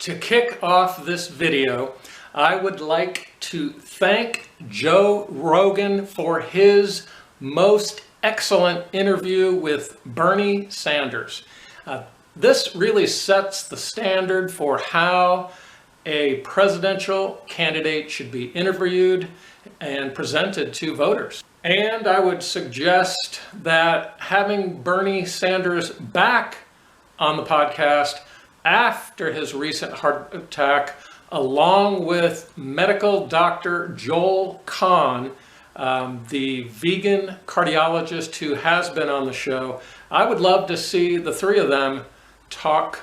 To kick off this video, I would like to thank Joe Rogan for his most excellent interview with Bernie Sanders. This really sets the standard for how a presidential candidate should be interviewed and presented to voters. And I would suggest that having Bernie Sanders back on the podcast after his recent heart attack, along with medical doctor Joel Kahn, the vegan cardiologist who has been on the show, I would love to see the three of them talk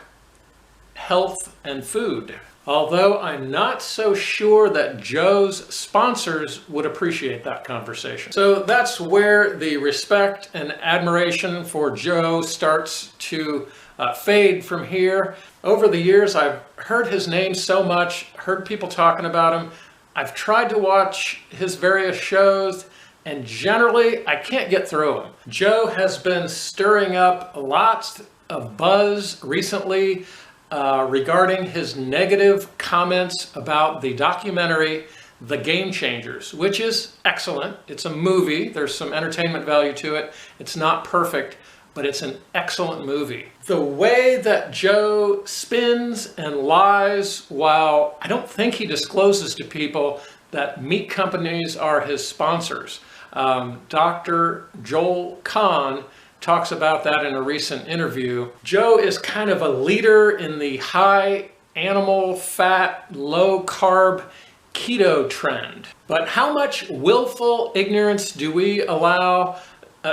health and food. Although I'm not so sure that Joe's sponsors would appreciate that conversation. So that's where the respect and admiration for Joe starts to fade from here. Over the years, I've heard his name so much, heard people talking about him. I've tried to watch his various shows, and generally, I can't get through them. Joe has been stirring up lots of buzz recently regarding his negative comments about the documentary The Game Changers, which is excellent. It's a movie. There's some entertainment value to it. It's not perfect, but it's an excellent movie. The way that Joe spins and lies, while I don't think he discloses to people that meat companies are his sponsors. Dr. Joel Kahn talks about that in a recent interview. Joe is kind of a leader in the high animal fat, low carb keto trend. But how much willful ignorance do we allow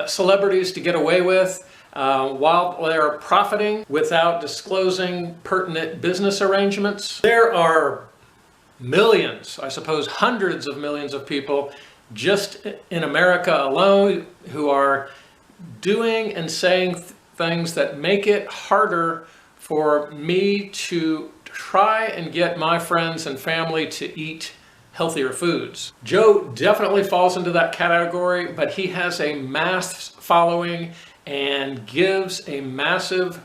celebrities to get away with while they're profiting without disclosing pertinent business arrangements? There are millions, I suppose hundreds of millions of people just in America alone who are doing and saying things that make it harder for me to try and get my friends and family to eat healthier foods. Joe definitely falls into that category, but he has a mass following and gives a massive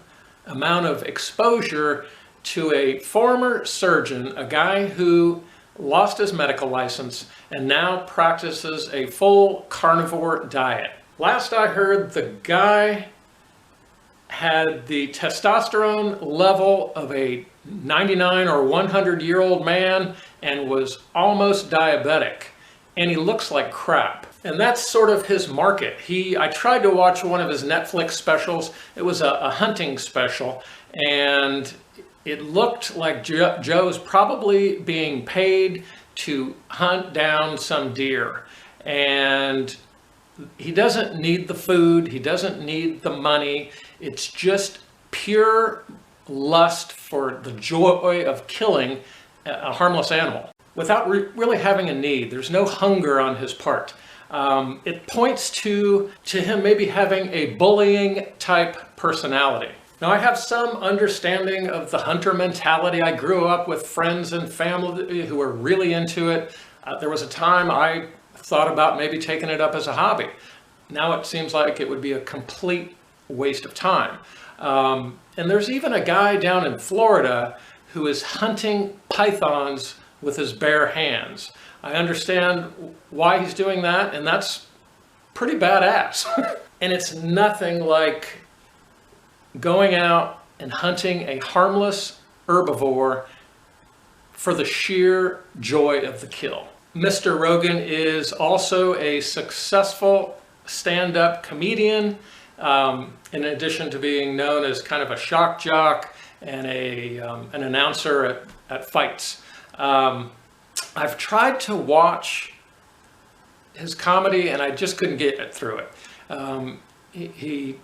amount of exposure to a former surgeon, a guy who lost his medical license and now practices a full carnivore diet. Last I heard, the guy had the testosterone level of a 99 or 100-year-old man and was almost diabetic, and he looks like crap. And that's sort of his market. I tried to watch one of his Netflix specials. It was a hunting special, and it looked like Joe's probably being paid to hunt down some deer. And he doesn't need the food, he doesn't need the money. It's just pure lust for the joy of killing a harmless animal without really having a need. There's no hunger on his part. It points to him maybe having a bullying type personality. Now, I have some understanding of the hunter mentality. I grew up with friends and family who were really into it. There was a time I thought about maybe taking it up as a hobby. Now it seems like it would be a complete waste of time. And there's even a guy down in Florida who is hunting pythons with his bare hands. I understand why he's doing that, and that's pretty badass. And it's nothing like going out and hunting a harmless herbivore for the sheer joy of the kill. Mr. Rogan is also a successful stand-up comedian, in addition to being known as kind of a shock jock and an announcer at fights. I've tried to watch his comedy and I just couldn't get through it. He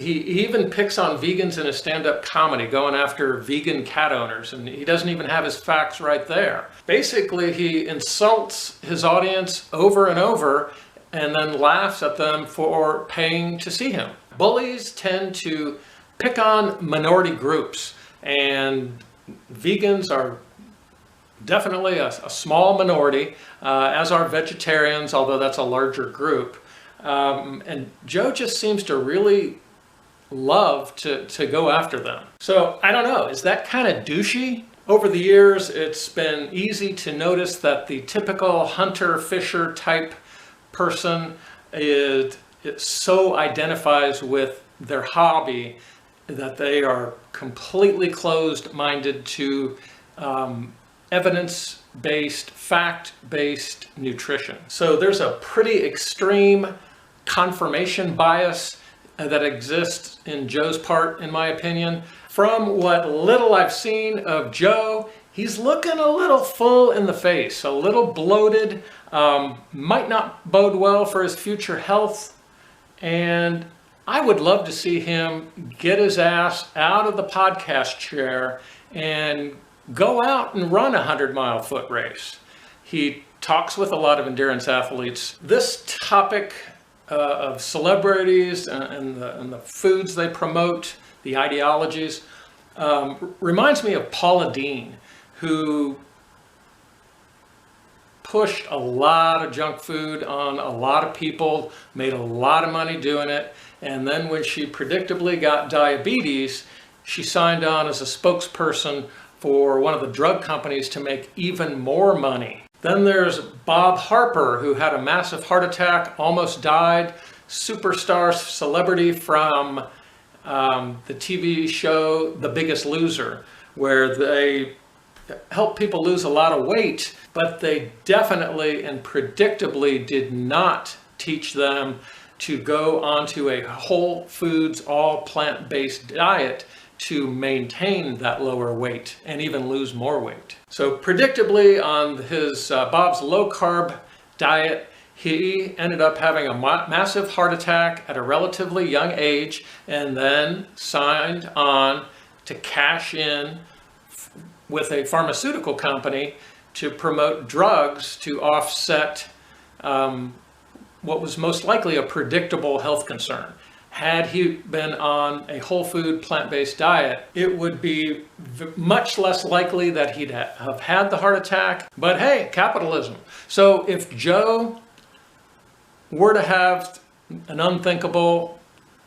even picks on vegans in his stand-up comedy, going after vegan cat owners, and he doesn't even have his facts right there. Basically, he insults his audience over and over and then laughs at them for paying to see him. Bullies tend to pick on minority groups, and vegans are definitely a small minority, as are vegetarians, although that's a larger group. And Joe just seems to really love to go after them. So I don't know, is that kind of douchey? Over the years, it's been easy to notice that the typical hunter-fisher type person it so identifies with their hobby that they are completely closed-minded to evidence-based, fact-based nutrition. So there's a pretty extreme confirmation bias that exists in Joe's part, in my opinion. From what little I've seen of Joe, he's looking a little full in the face, a little bloated, might not bode well for his future health. And I would love to see him get his ass out of the podcast chair and go out and run a 100-mile foot race. He talks with a lot of endurance athletes. This topic of celebrities and the foods they promote, the ideologies, reminds me of Paula Deen, who pushed a lot of junk food on a lot of people, made a lot of money doing it, and then when she predictably got diabetes, she signed on as a spokesperson for one of the drug companies to make even more money. Then there's Bob Harper, who had a massive heart attack, almost died, superstar celebrity from the TV show The Biggest Loser, where they help people lose a lot of weight, but they definitely and predictably did not teach them to go onto a whole foods, all plant-based diet to maintain that lower weight and even lose more weight. So predictably on his Bob's low-carb diet, he ended up having a massive heart attack at a relatively young age and then signed on to cash in with a pharmaceutical company to promote drugs to offset what was most likely a predictable health concern. Had he been on a whole food plant-based diet, it would be much less likely that he'd have had the heart attack. But hey, capitalism. So if Joe were to have an unthinkable,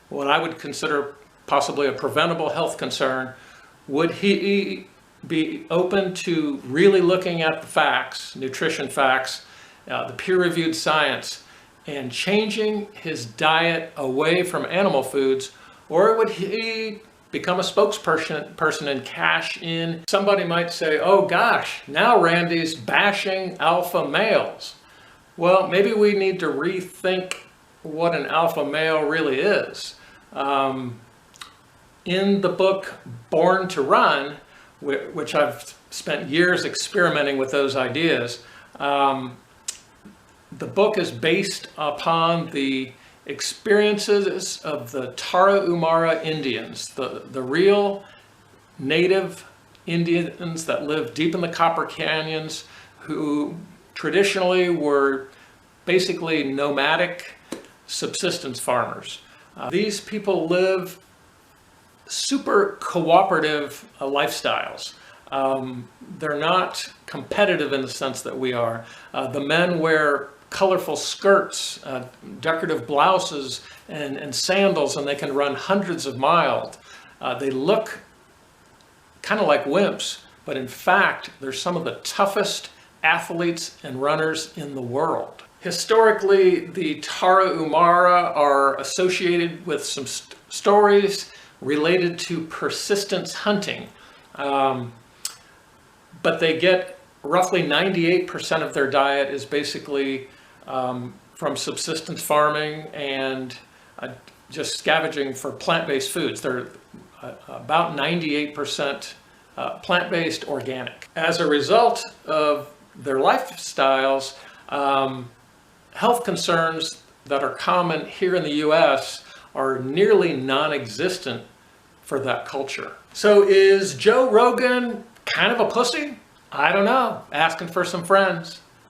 what I would consider possibly a preventable health concern, would he be open to really looking at the facts, nutrition facts, the peer-reviewed science, and changing his diet away from animal foods? Or would he become a spokesperson and cash in? Somebody might say, oh gosh, now Randy's bashing alpha males. Well, maybe we need to rethink what an alpha male really is. In the book Born to Run, which I've spent years experimenting with those ideas, the book is based upon the experiences of the Tarahumara Indians, the real native Indians that live deep in the Copper Canyons, who traditionally were basically nomadic subsistence farmers. These people live super cooperative lifestyles. They're not competitive in the sense that we are. The men wear colorful skirts, decorative blouses, and sandals, and they can run hundreds of miles. They look kind of like wimps, but in fact, they're some of the toughest athletes and runners in the world. Historically, the Tarahumara are associated with some stories related to persistence hunting. But they get roughly 98% of their diet is basically from subsistence farming and just scavenging for plant-based foods. They're about 98% plant-based organic. As a result of their lifestyles, health concerns that are common here in the US are nearly non-existent for that culture. So is Joe Rogan kind of a pussy? I don't know. Asking for some friends.